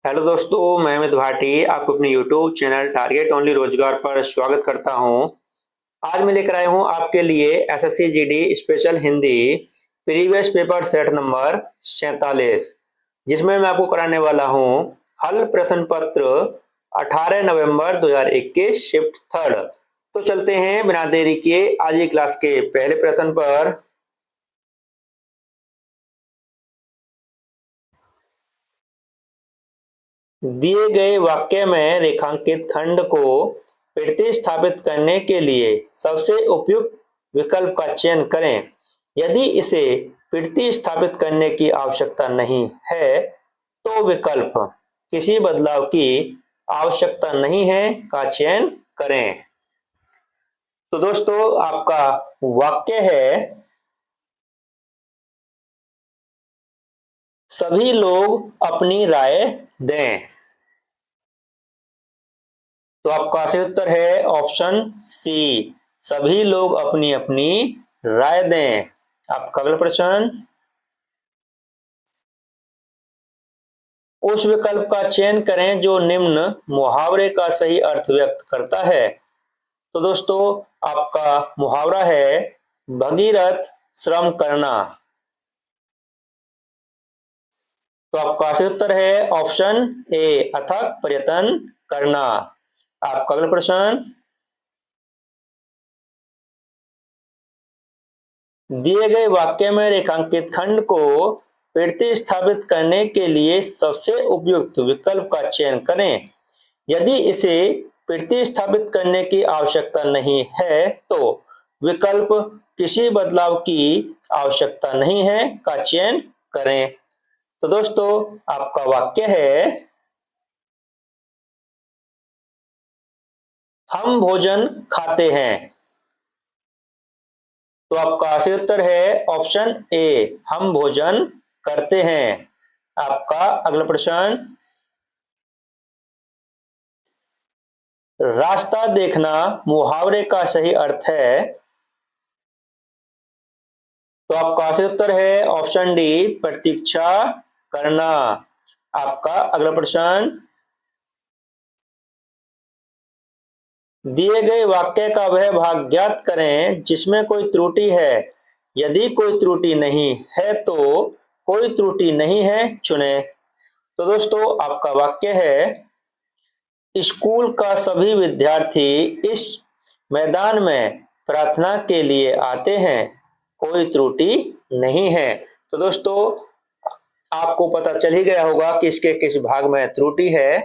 Hello दोस्तों, मैं अमित भाटी आपको अपने यूट्यूब चैनल टारगेट ओनली रोजगार पर स्वागत करता हूं। आज मैं लेकर आया हूं आपके लिए SSC GD special Hindi previous paper set number 47, जिसमें मैं आपको कराने वाला हूं हल प्रश्न पत्र 18 नवंबर 2021 शिफ्ट थर्ड। तो चलते हैं बिना देरी किए आज की क्लास के पहले प्रश्न पर। दिए गए वाक्य में रेखांकित खंड को प्रतिस्थापित करने के लिए सबसे उपयुक्त विकल्प का चयन करें। यदि इसे प्रतिस्थापित करने की आवश्यकता नहीं है तो विकल्प किसी बदलाव की आवश्यकता नहीं है का चयन करें। तो दोस्तों आपका वाक्य है, सभी लोग अपनी राय दें। तो आपका सही उत्तर है ऑप्शन सी, सभी लोग अपनी अपनी राय दें। आपका अगला प्रश्न, उस विकल्प का चयन करें जो निम्न मुहावरे का सही अर्थ व्यक्त करता है। तो दोस्तों आपका मुहावरा है भगीरथ श्रम करना। तो आपका सही उत्तर है ऑप्शन ए, अथक प्रयत्न करना। आपका अगला प्रश्न, दिए गए वाक्य में रेखांकित खंड को प्रतिस्थापित करने के लिए सबसे उपयुक्त विकल्प का चयन करें। यदि इसे प्रतिस्थापित करने की आवश्यकता नहीं है तो विकल्प किसी बदलाव की आवश्यकता नहीं है का चयन करें। तो दोस्तों आपका वाक्य है, हम भोजन खाते हैं। तो आपका सही उत्तर है ऑप्शन ए, हम भोजन करते हैं। आपका अगला प्रश्न, रास्ता देखना मुहावरे का सही अर्थ है। तो आपका सही उत्तर है ऑप्शन डी, प्रतीक्षा करना। आपका अगला प्रश्न, दिए गए वाक्य का वह भाग ज्ञात करें जिसमें कोई त्रुटि है। यदि कोई त्रुटि नहीं है तो कोई त्रुटि नहीं है चुने। तो दोस्तों आपका वाक्य है, स्कूल का सभी विद्यार्थी इस मैदान में प्रार्थना के लिए आते हैं, कोई त्रुटि नहीं है। तो दोस्तों आपको पता चल ही गया होगा कि इसके किस भाग में त्रुटि है।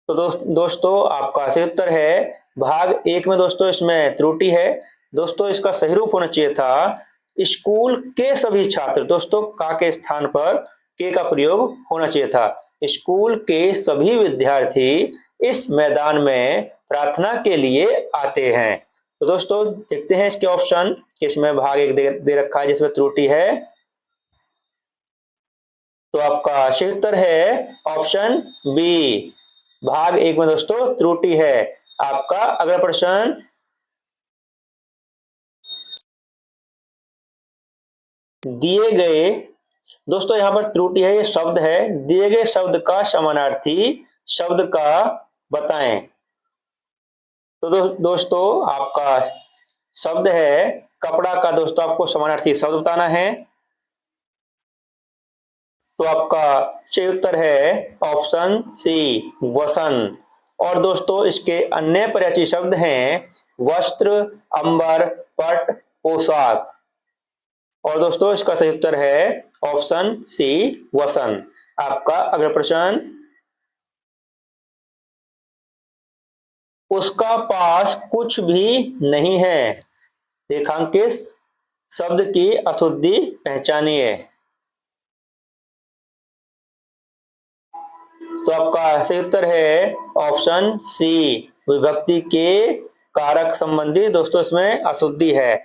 तो दोस्तों आपका सही उत्तर है भाग एक में। दोस्तों इसमें त्रुटि है। दोस्तों इसका सही रूप होना चाहिए था, स्कूल के सभी छात्र। दोस्तों का के स्थान पर के का प्रयोग होना चाहिए था। स्कूल के सभी विद्यार्थी इस मैदान में प्रार्थना के लिए आते हैं। तो दोस्तों देखते हैं इसके ऑप्शन कि इसमें भाग एक दे रखा है जिसमें त्रुटि है। तो आपका सही उत्तर है ऑप्शन बी, भाग एक में दोस्तों त्रुटि है। आपका अगला प्रश्न, दिए गए, दोस्तों यहां पर त्रुटि है, ये शब्द है, दिए गए शब्द का समानार्थी शब्द का बताएं। तो दोस्तों आपका शब्द है कपड़ा का। दोस्तों आपको समानार्थी शब्द बताना है। तो आपका सही उत्तर है ऑप्शन सी, वसन। और दोस्तों इसके अन्य पर्यायवाची शब्द हैं वस्त्र, अंबर, पट, पोशाक। और दोस्तों इसका सही उत्तर है ऑप्शन सी, वसन। आपका अगला प्रश्न, उसका पास कुछ भी नहीं है, रेखांकित शब्द की अशुद्धि पहचानिए। तो आपका सही उत्तर है ऑप्शन सी, विभक्ति के कारक संबंधी दोस्तों इसमें अशुद्धि है।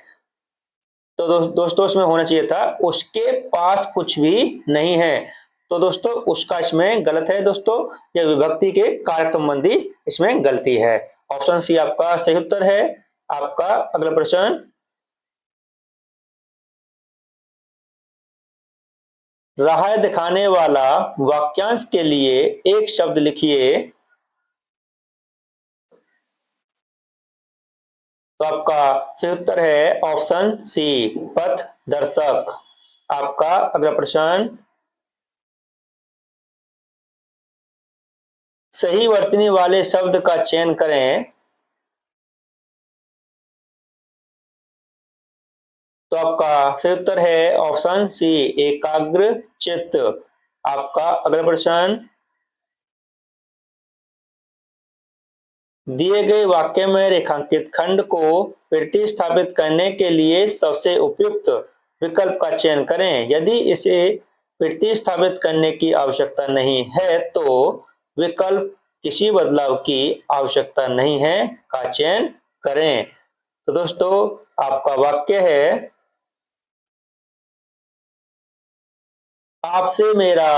तो दोस्तों इसमें होना चाहिए था उसके पास कुछ भी नहीं है। तो दोस्तों उसका इसमें गलत है। दोस्तों यह विभक्ति के कारक संबंधी इसमें गलती है। ऑप्शन सी आपका सही उत्तर है। आपका अगला प्रश्न, राह दिखाने वाला वाक्यांश के लिए एक शब्द लिखिए। तो आपका सही उत्तर है ऑप्शन सी, पथ दर्शक। आपका अगला प्रश्न, सही वर्तनी वाले शब्द का चयन करें। तो आपका सही उत्तर है ऑप्शन सी, एकाग्र चित्त। आपका अगला प्रश्न, दिए गए वाक्य में रेखांकित खंड को प्रतिस्थापित करने के लिए सबसे उपयुक्त विकल्प का चयन करें। यदि इसे प्रतिस्थापित करने की आवश्यकता नहीं है तो विकल्प किसी बदलाव की आवश्यकता नहीं है का चयन करें। तो दोस्तों आपका वाक्य है, आपसे मेरा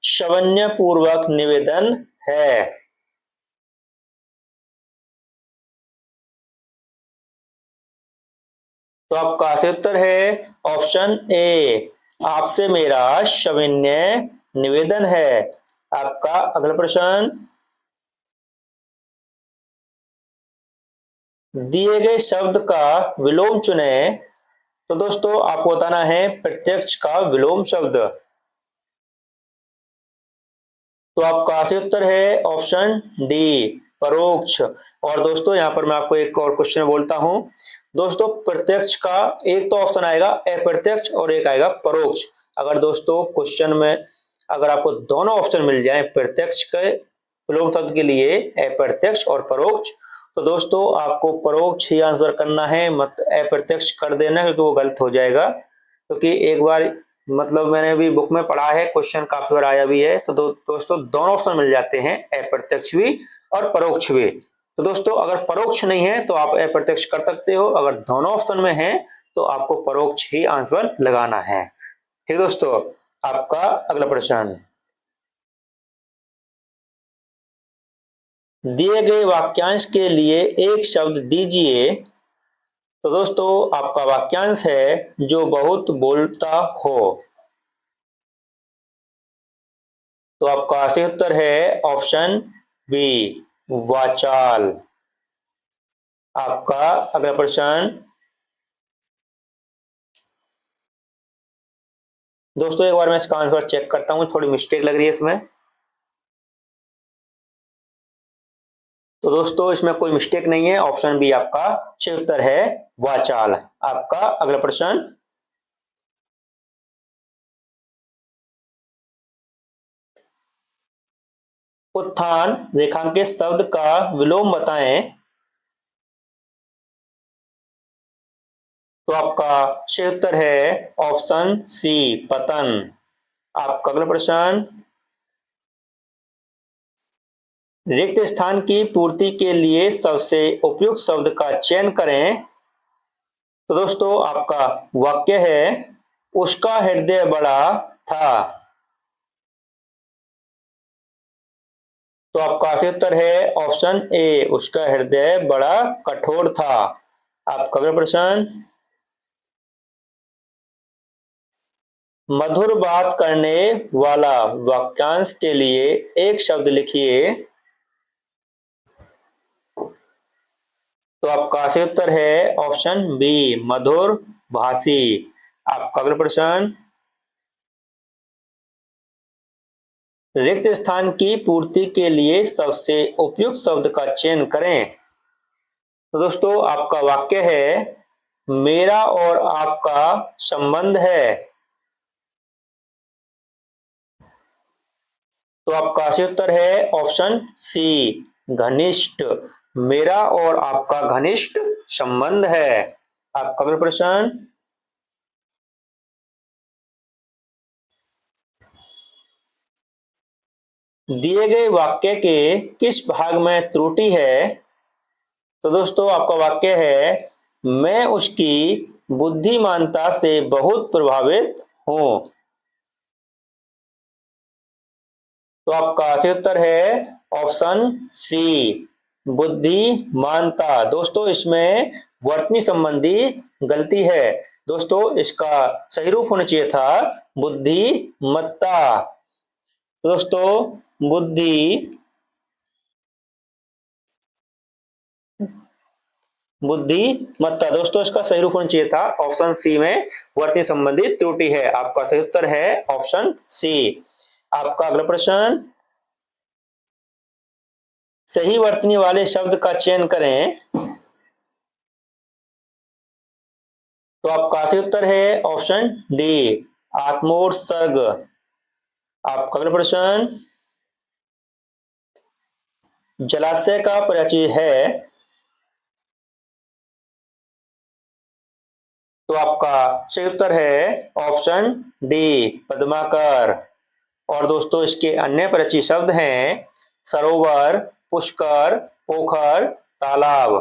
सौजन्य पूर्वक निवेदन है। तो आपका सही उत्तर है ऑप्शन ए, आपसे मेरा सविनय निवेदन है। आपका अगला प्रश्न, दिए गए शब्द का विलोम चुने। तो दोस्तों आपको बताना है प्रत्यक्ष का विलोम शब्द। तो आपका सही उत्तर है ऑप्शन डी, परोक्ष। और दोस्तों यहाँ पर मैं आपको एक और क्वेश्चन बोलता हूं। दोस्तों प्रत्यक्ष का एक तो ऑप्शन आएगा अप्रत्यक्ष और एक आएगा परोक्ष। अगर दोस्तों क्वेश्चन में अगर आपको दोनों ऑप्शन मिल जाए प्रत्यक्ष के विलोम शब्द के लिए, अप्रत्यक्ष और परोक्ष, तो दोस्तों आपको परोक्ष ही आंसर करना है, मत अप्रत्यक्ष कर देना क्योंकि वो गलत हो जाएगा। क्योंकि एक बार मतलब मैंने भी बुक में पढ़ा है, क्वेश्चन काफी बार आया भी है। तो दोस्तों दोनों ऑप्शन मिल जाते हैं, अप्रत्यक्ष भी और परोक्ष भी। तो दोस्तों अगर परोक्ष नहीं है तो आप अप्रत्यक्ष कर सकते हो, अगर दोनों ऑप्शन में है तो आपको परोक्ष ही आंसर लगाना है। ठीक दोस्तों, आपका अगला प्रश्न, दिए गए वाक्यांश के लिए एक शब्द दीजिए। तो दोस्तों आपका वाक्यांश है जो बहुत बोलता हो। तो आपका सही उत्तर है ऑप्शन बी, वाचाल। आपका अगला प्रश्न, दोस्तों एक बार मैं इसका आंसर चेक करता हूं, थोड़ी मिस्टेक लग रही है इसमें। तो दोस्तों इसमें कोई मिस्टेक नहीं है, ऑप्शन बी आपका सही उत्तर है, वाचाल। आपका अगला प्रश्न, उत्थान रेखांकित शब्द का विलोम बताएं। तो आपका सही उत्तर है ऑप्शन सी, पतन। आपका अगला प्रश्न, रिक्त स्थान की पूर्ति के लिए सबसे उपयुक्त शब्द का चयन करें। तो दोस्तों आपका वाक्य है, उसका हृदय बड़ा था। तो आपका सही उत्तर है ऑप्शन ए, उसका हृदय बड़ा कठोर था। आपका अगला प्रश्न, मधुर बात करने वाला वाक्यांश के लिए एक शब्द लिखिए। तो आपका सही उत्तर है ऑप्शन बी, मधुर भाषी। आपका अगला प्रश्न, रिक्त स्थान की पूर्ति के लिए सबसे उपयुक्त शब्द का चयन करें। तो दोस्तों आपका वाक्य है, मेरा और आपका संबंध है। तो आपका सही उत्तर है ऑप्शन सी, घनिष्ठ। मेरा और आपका घनिष्ठ संबंध है। आपका अगला प्रश्न, दिए गए वाक्य के किस भाग में त्रुटि है। तो दोस्तों आपका वाक्य है, मैं उसकी बुद्धिमानता से बहुत प्रभावित हूं। तो आपका सही उत्तर है ऑप्शन सी, बुद्धिमानता। दोस्तों इसमें वर्तनी संबंधी गलती है। दोस्तों इसका सही रूप होना चाहिए था बुद्धिमत्ता। दोस्तों बुद्धिमत्ता, दोस्तों इसका सही रूप होना चाहिए था ऑप्शन सी में वर्तनी संबंधित त्रुटि है। आपका सही उत्तर है ऑप्शन सी। आपका अगला प्रश्न, सही वर्तनी वाले शब्द का चयन करें। तो आपका सही उत्तर है ऑप्शन डी, आत्मोत्सर्ग। आपका अगला प्रश्न, जलाशय का परिचय है। तो आपका सही उत्तर है ऑप्शन डी, पद्माकर। और दोस्तों इसके अन्य परिचय शब्द हैं सरोवर, पुष्कर, पोखर, तालाब।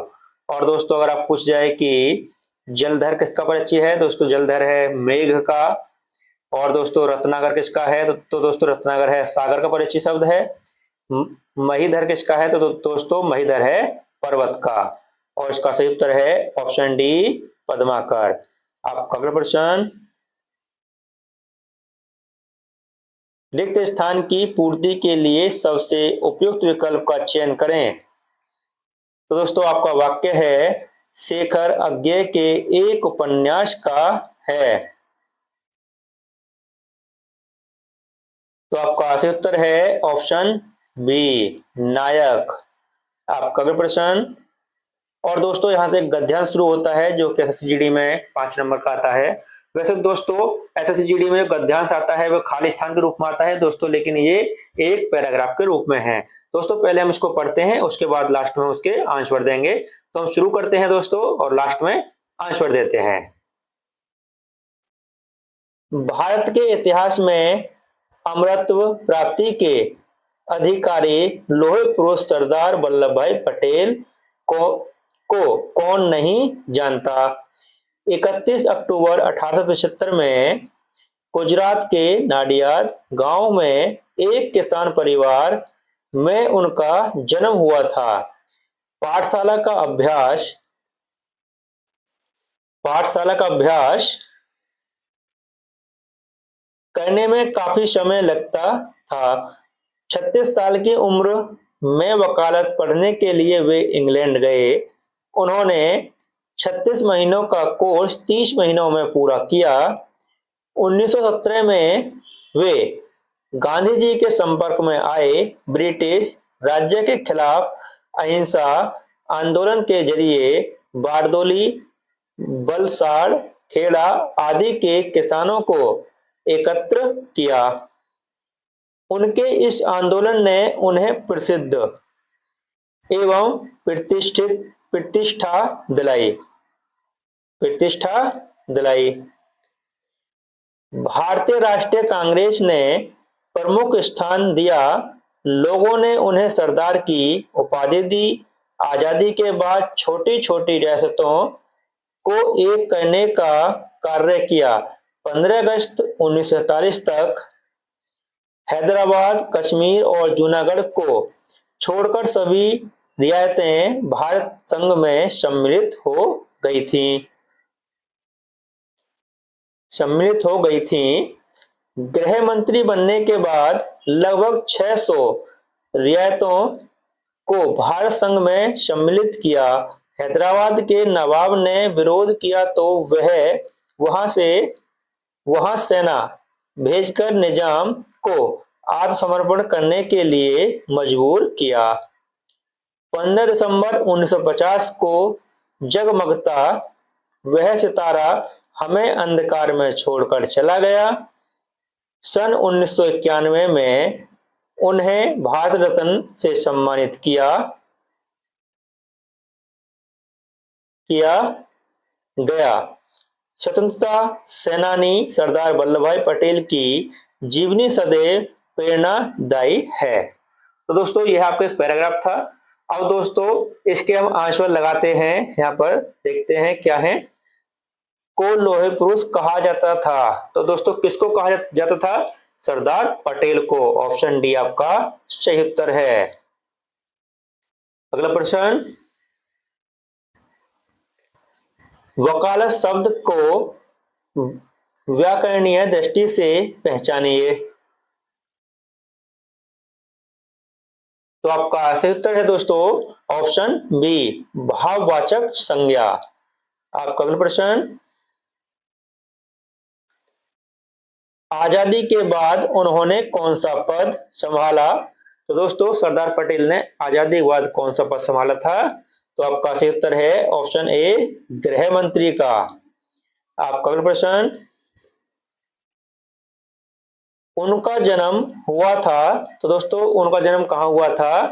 और दोस्तों अगर आप पूछ जाए कि जलधर किसका परिचय है, दोस्तों जलधर है मेघ का। और दोस्तों रत्नाकर किसका है, तो दोस्तों रत्नाकर है सागर का परिचय शब्द है। महीधर किसका है, तो दोस्तों महीधर है पर्वत का। और इसका सही उत्तर है ऑप्शन डी, पद्माकर। आपका अगला प्रश्न, रिक्त स्थान की पूर्ति के लिए सबसे उपयुक्त विकल्प का चयन करें। तो दोस्तों आपका वाक्य है शेखर अज्ञे के एक उपन्यास का है। तो आपका सही उत्तर है ऑप्शन बी, नायक। आपका अगला प्रश्न, और दोस्तों यहाँ से गद्यांश शुरू होता है जो कि एसएसजीडी में 5 नंबर का आता है। वैसे दोस्तों एसएसजीडी में गद्यांश आता है वो खाली स्थान के रूप में आता है दोस्तों, लेकिन ये एक पैराग्राफ के रूप में है। दोस्तों पहले हम इसको पढ़ते हैं, उसके बाद लास्ट में उसके आंसर देंगे। तो हम शुरू करते हैं दोस्तों और लास्ट में आंसर देते हैं। भारत के इतिहास में अमरत्व प्राप्ति के अधिकारी लौह पुरुष सरदार वल्लभ भाई पटेल को कौन नहीं जानता। 31 अक्टूबर 1875 में गुजरात के नाडियाद गांव में एक किसान परिवार में उनका जन्म हुआ था। पाठशाला का अभ्यास पाठशाला का अभ्यास करने में काफी समय लगता था। 36 साल की उम्र में वकालत पढ़ने के लिए वे इंग्लैंड गए। उन्होंने 36 महीनों का कोर्स 30 महीनों में पूरा किया। 1917 में वे गांधी जी के संपर्क में आए। ब्रिटिश राज्य के खिलाफ अहिंसा आंदोलन के जरिए बारदोली, बलसाड़, खेड़ा आदि के किसानों को एकत्र किया। उनके इस आंदोलन ने उन्हें प्रसिद्ध एवं प्रतिष्ठा दिलाई। भारतीय राष्ट्रीय कांग्रेस ने प्रमुख स्थान दिया। लोगों ने उन्हें सरदार की उपाधि दी। आजादी के बाद छोटी छोटी रियासतों को एक करने का कार्य किया। 15 अगस्त 1947 तक हैदराबाद, कश्मीर और जूनागढ़ को छोड़कर सभी रियायतें भारत संघ में सम्मिलित हो गई थीं। गृह मंत्री बनने के बाद लगभग 600 रियायतों को भारत संघ में सम्मिलित किया। हैदराबाद के नवाब ने विरोध किया तो वहां सेना भेजकर निजाम को आत्मसमर्पण करने के लिए मजबूर किया। 15 दिसंबर 1950 को जगमगता वह सितारा हमें अंधकार में छोड़कर चला गया। सन 1991 में उन्हें भारत रत्न से सम्मानित किया गया। स्वतंत्रता सेनानी सरदार वल्लभ भाई पटेल की जीवनी सदैव प्रेरणादायी है। तो दोस्तों यह आपका एक पैराग्राफ था। अब दोस्तों इसके हम आंसर लगाते हैं। यहाँ पर देखते हैं क्या है। को लोहे पुरुष कहा जाता था। तो दोस्तों किसको कहा जाता था, सरदार पटेल को। ऑप्शन डी आपका सही उत्तर है। अगला प्रश्न, वकालत शब्द को व्याकरणीय दृष्टि से पहचानिए। तो आपका सही उत्तर है दोस्तों ऑप्शन बी, भाववाचक संज्ञा। आपका अगला प्रश्न, आजादी के बाद उन्होंने कौन सा पद संभाला? तो दोस्तों सरदार पटेल ने आजादी के बाद कौन सा पद संभाला था? तो आपका सही उत्तर है ऑप्शन ए, गृह मंत्री का। आपका अगला प्रश्न, उनका जन्म हुआ था, तो दोस्तों उनका जन्म कहां हुआ था?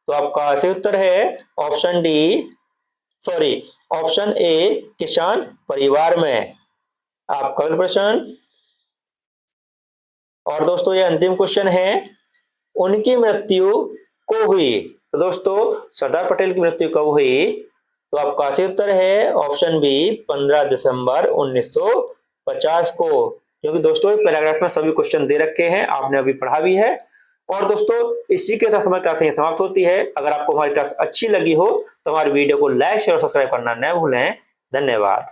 तो आपका सही उत्तर है option D, sorry option A, किसान परिवार में। आपका अगला प्रश्न, और दोस्तों ये अंतिम क्वेश्चन है, उनकी मृत्यु को हुई? तो दोस्तों सरदार पटेल की मृत्यु कब हुई? तो आपका सही उत्तर है ऑप्शन बी, 15 दिसंबर 1950 को। क्योंकि दोस्तों पैराग्राफ में सभी क्वेश्चन दे रखे हैं, आपने अभी पढ़ा भी है। और दोस्तों इसी के साथ हमारी क्लास समाप्त होती है। अगर आपको हमारी क्लास अच्छी लगी हो तो हमारी वीडियो को लाइक शेयर और सब्सक्राइब करना न भूलें। धन्यवाद।